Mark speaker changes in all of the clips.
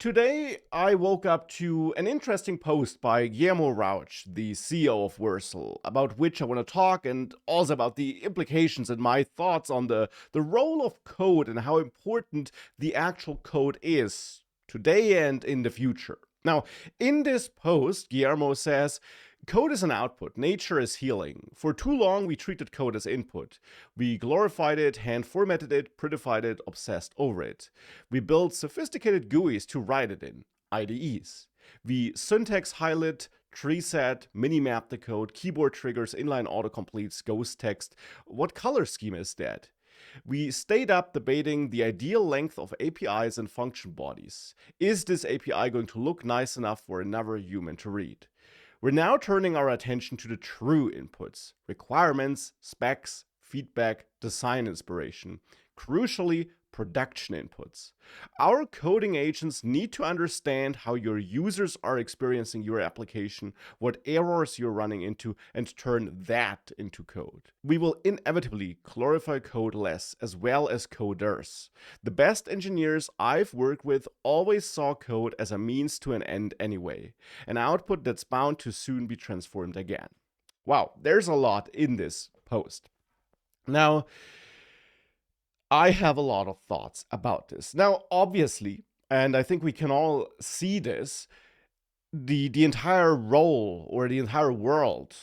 Speaker 1: Today, I woke up to an interesting post by Guillermo Rauch, the CEO of Wurzel, about which I want to talk, and also about the implications and my thoughts on the role of code and how important the actual code is today and in the future. Now, in this post, Guillermo says, code is an output, nature is healing. For too long, we treated code as input. We glorified it, hand formatted it, prettified it, obsessed over it. We built sophisticated GUIs to write it in, IDEs. We syntax highlight, tree set, mini-map the code, keyboard triggers, inline autocompletes, ghost text. What color scheme is that? We stayed up debating the ideal length of APIs and function bodies. Is this API going to look nice enough for another human to read? We're now turning our attention to the true inputs: requirements, specs, feedback, design inspiration. Crucially, production inputs. Our coding agents need to understand how your users are experiencing your application, what errors you're running into, and turn that into code. We will inevitably glorify code less, as well as coders. The best engineers I've worked with always saw code as a means to an end anyway, an output that's bound to soon be transformed again. Wow, there's a lot in this post. Now, I have a lot of thoughts about this. Now, obviously, and I think we can all see this, the entire role or the entire world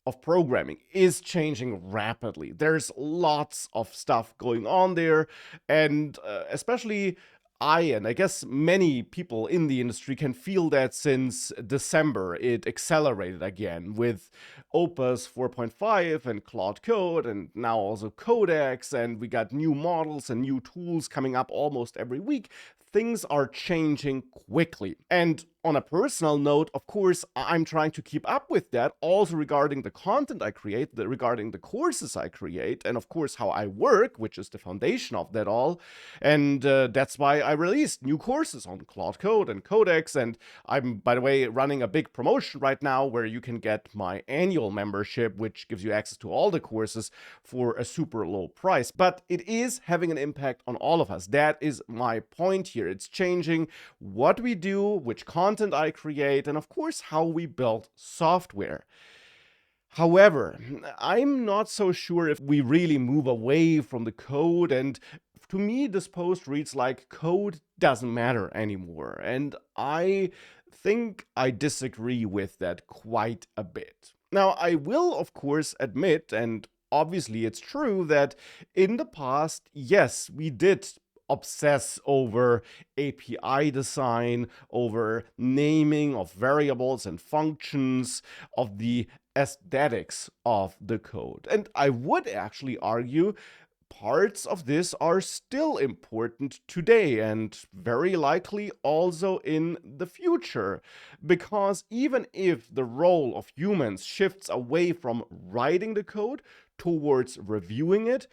Speaker 1: of programming is changing rapidly. There's lots of stuff going on there, and especially and I guess many people in the industry can feel that since December it accelerated again with Opus 4.5 and Claude Code, and now also Codex, and we got new models and new tools coming up almost every week. Things are changing quickly. And on a personal note, of course, I'm trying to keep up with that, also regarding the content I create, regarding the courses I create, and of course how I work, which is the foundation of that all. And that's why I released new courses on Claude Code and Codex, and I'm, by the way, running a big promotion right now where you can get my annual membership, which gives you access to all the courses for a super low price. But it is having an impact on all of us. That is my point here. It's changing what we do, which content I create, and of course how we build software. However, I'm not so sure if we really move away from the code, and to me this post reads like code doesn't matter anymore, and I think I disagree with that quite a bit. Now, I will of course admit, and obviously it's true, that in the past, yes, we did obsess over API design, over naming of variables and functions, of the aesthetics of the code. And I would actually argue parts of this are still important today, and very likely also in the future, because even if the role of humans shifts away from writing the code towards reviewing it,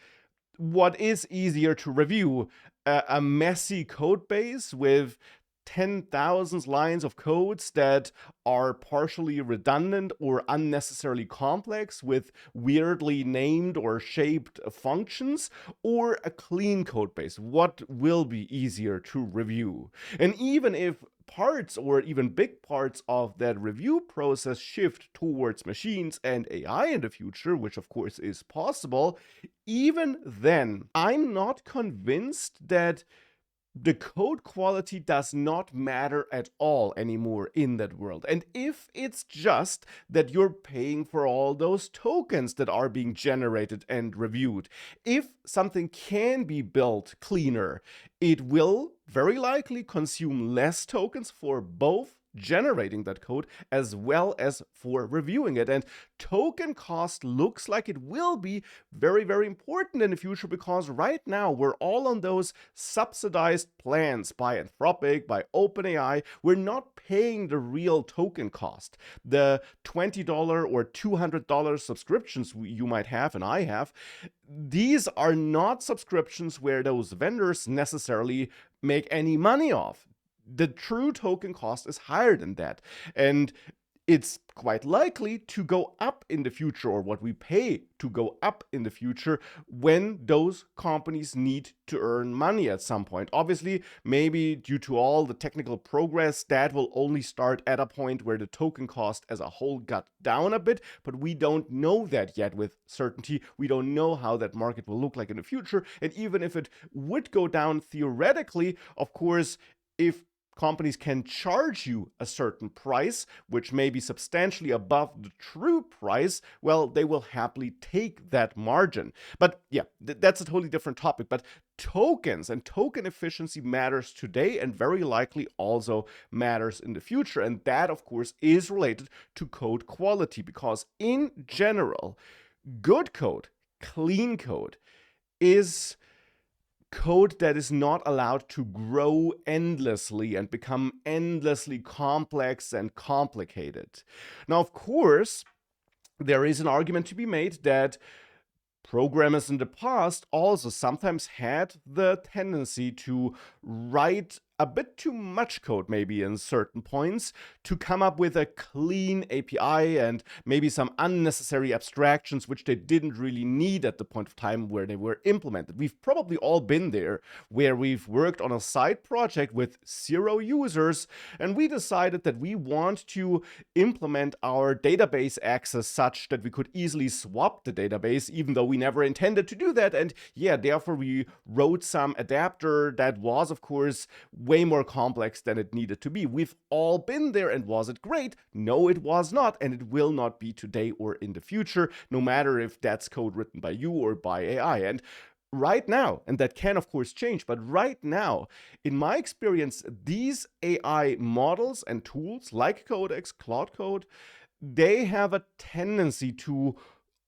Speaker 1: what is easier to review? A messy code base with 10,000 lines of codes that are partially redundant or unnecessarily complex with weirdly named or shaped functions, or a clean code base? What will be easier to review? And even if parts or even big parts of that review process shift towards machines and AI in the future, which of course is possible, even then, I'm not convinced that the code quality does not matter at all anymore in that world. And if it's just that you're paying for all those tokens that are being generated and reviewed, if something can be built cleaner, it will very likely consume less tokens for both generating that code as well as for reviewing it. And token cost looks like it will be very, very important in the future, because right now we're all on those subsidized plans by Anthropic, by OpenAI. We're not paying the real token cost. The $20 or $200 subscriptions you might have, and I have, these are not subscriptions where those vendors necessarily make any money off. The true token cost is higher than that. And it's quite likely to go up in the future, or what we pay to go up in the future, when those companies need to earn money at some point. Obviously, maybe due to all the technical progress, that will only start at a point where the token cost as a whole got down a bit, but we don't know that yet with certainty. We don't know how that market will look like in the future. And even if it would go down theoretically, of course, if companies can charge you a certain price, which may be substantially above the true price, well, they will happily take that margin. But yeah, that's a totally different topic. But tokens and token efficiency matters today, and very likely also matters in the future. And that, of course, is related to code quality, because in general, good code, clean code, is code that is not allowed to grow endlessly and become endlessly complex and complicated. Now, of course, there is an argument to be made that programmers in the past also sometimes had the tendency to write a bit too much code, maybe in certain points, to come up with a clean API and maybe some unnecessary abstractions which they didn't really need at the point of time where they were implemented. We've probably all been there, where we've worked on a side project with 0 users, and we decided that we want to implement our database access such that we could easily swap the database, even though we never intended to do that. And yeah, therefore we wrote some adapter that was, of course, way more complex than it needed to be. We've all been there, and was it great? No, it was not, and it will not be today or in the future, no matter if that's code written by you or by AI. And right now, and that can of course change, but right now, in my experience, these AI models and tools like Codex, Claude Code, they have a tendency to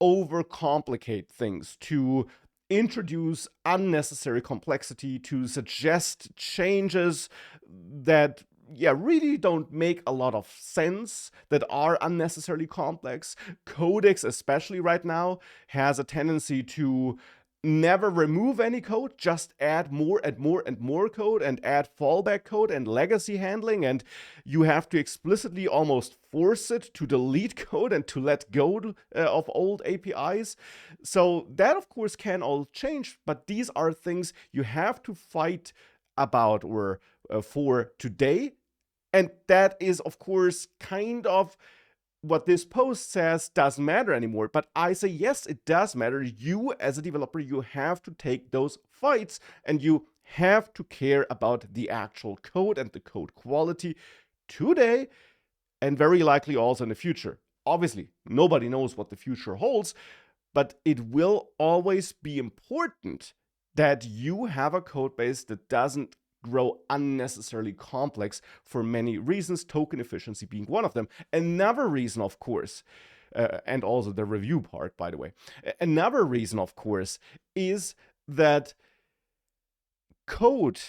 Speaker 1: overcomplicate things, to introduce unnecessary complexity, to suggest changes that really don't make a lot of sense, that are unnecessarily complex. Codex, especially right now, has a tendency to never remove any code, just add more and more and more code, and add fallback code and legacy handling, and you have to explicitly almost force it to delete code and to let go of old APIs. So that, of course, can all change, but these are things you have to fight about or for today. And that is, of course, kind of what this post says doesn't matter anymore. But I say, yes, it does matter. You, as a developer, you have to take those fights, and you have to care about the actual code and the code quality today, and very likely also in the future. Obviously, nobody knows what the future holds, but it will always be important that you have a code base that doesn't grow unnecessarily complex for many reasons, token efficiency being one of them. Another reason, of course, and also the review part, by the way, another reason, of course, is that code,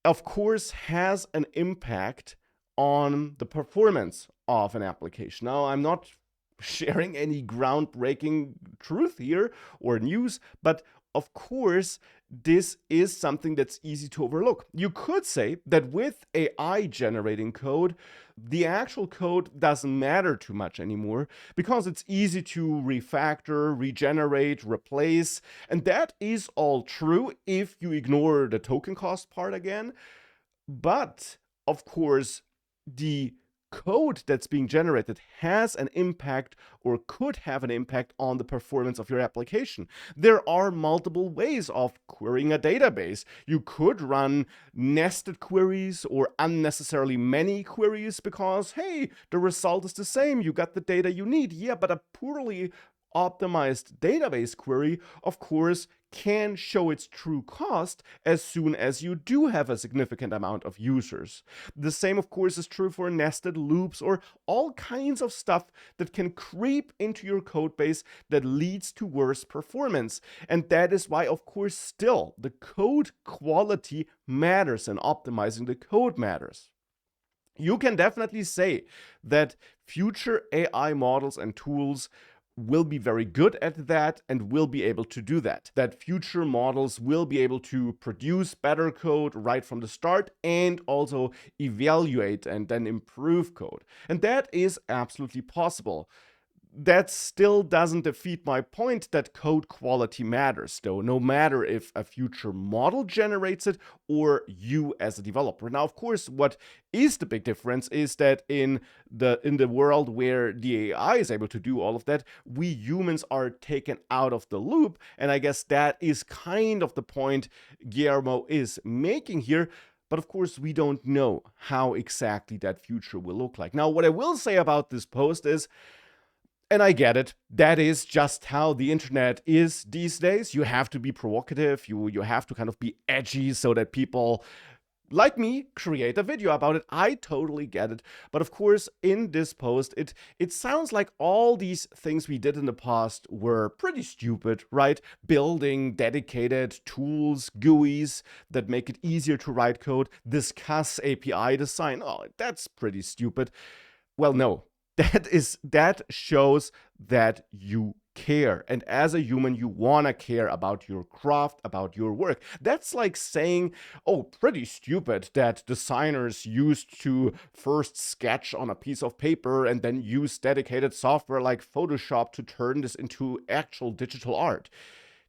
Speaker 1: of course, has an impact on the performance of an application. Now, I'm not sharing any groundbreaking truth here or news, but of course, this is something that's easy to overlook. You could say that with AI generating code, the actual code doesn't matter too much anymore, because it's easy to refactor, regenerate, replace, and that is all true if you ignore the token cost part again. But of course, the code that's being generated has an impact, or could have an impact, on the performance of your application. There are multiple ways of querying a database. You could run nested queries or unnecessarily many queries because, hey, the result is the same. You got the data you need. Yeah, but a poorly optimized database query, of course, can show its true cost as soon as you do have a significant amount of users. The same, of course, is true for nested loops or all kinds of stuff that can creep into your code base that leads to worse performance. And that is why, of course, still the code quality matters, and optimizing the code matters. You can definitely say that future AI models and tools will be very good at that and will be able to do that. That future models will be able to produce better code right from the start and also evaluate and then improve code. And that is absolutely possible. That still doesn't defeat my point that code quality matters, though, no matter if a future model generates it or you as a developer. Now, of course, what is the big difference is that in the world where the AI is able to do all of that, we humans are taken out of the loop. And I guess that is kind of the point Guillermo is making here. But of course, we don't know how exactly that future will look like. Now, what I will say about this post is, and I get it, that is just how the internet is these days. You have to be provocative, you have to kind of be edgy so that people like me create a video about it. I totally get it. But of course, in this post, it sounds like all these things we did in the past were pretty stupid, right? Building dedicated tools, GUIs that make it easier to write code, discuss API design. Oh, that's pretty stupid. Well, no. That shows that you care. And as a human, you want to care about your craft, about your work. That's like saying, oh, pretty stupid that designers used to first sketch on a piece of paper and then use dedicated software like Photoshop to turn this into actual digital art.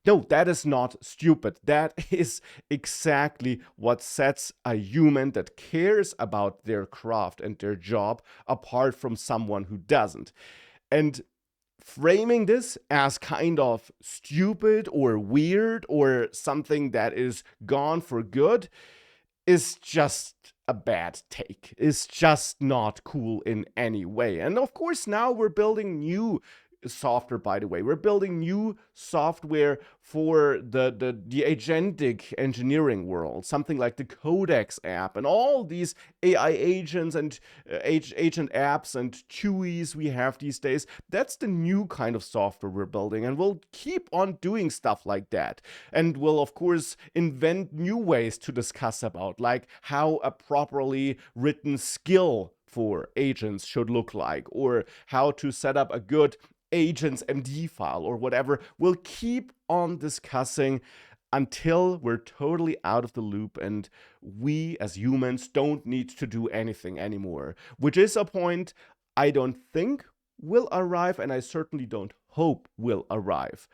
Speaker 1: No, that is not stupid. That is exactly what sets a human that cares about their craft and their job apart from someone who doesn't. And framing this as kind of stupid or weird or something that is gone for good is just a bad take. It's just not cool in any way. And of course, now we're building new software, by the way. We're building new software for the agentic engineering world, something like the Codex app and all these AI agents and agent apps and TUIs we have these days. That's the new kind of software we're building, and we'll keep on doing stuff like that. And we'll, of course, invent new ways to discuss about, like how a properly written skill for agents should look like, or how to set up a good agents MD file or whatever. We'll keep on discussing until we're totally out of the loop and we as humans don't need to do anything anymore, which is a point I don't think will arrive, and I certainly don't hope will arrive.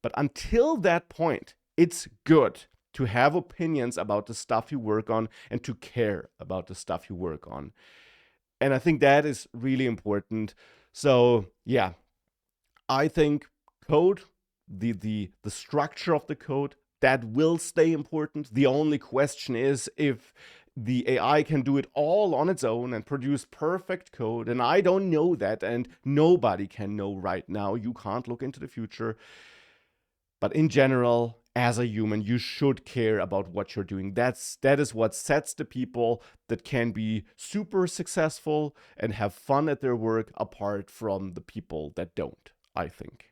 Speaker 1: But until that point, it's good to have opinions about the stuff you work on and to care about the stuff you work on. And I think that is really important. So yeah, I think code, the structure of the code, that will stay important. The only question is if the AI can do it all on its own and produce perfect code. And I don't know that, and nobody can know right now. You can't look into the future. But in general, as a human, you should care about what you're doing. That is what sets the people that can be super successful and have fun at their work apart from the people that don't, I think.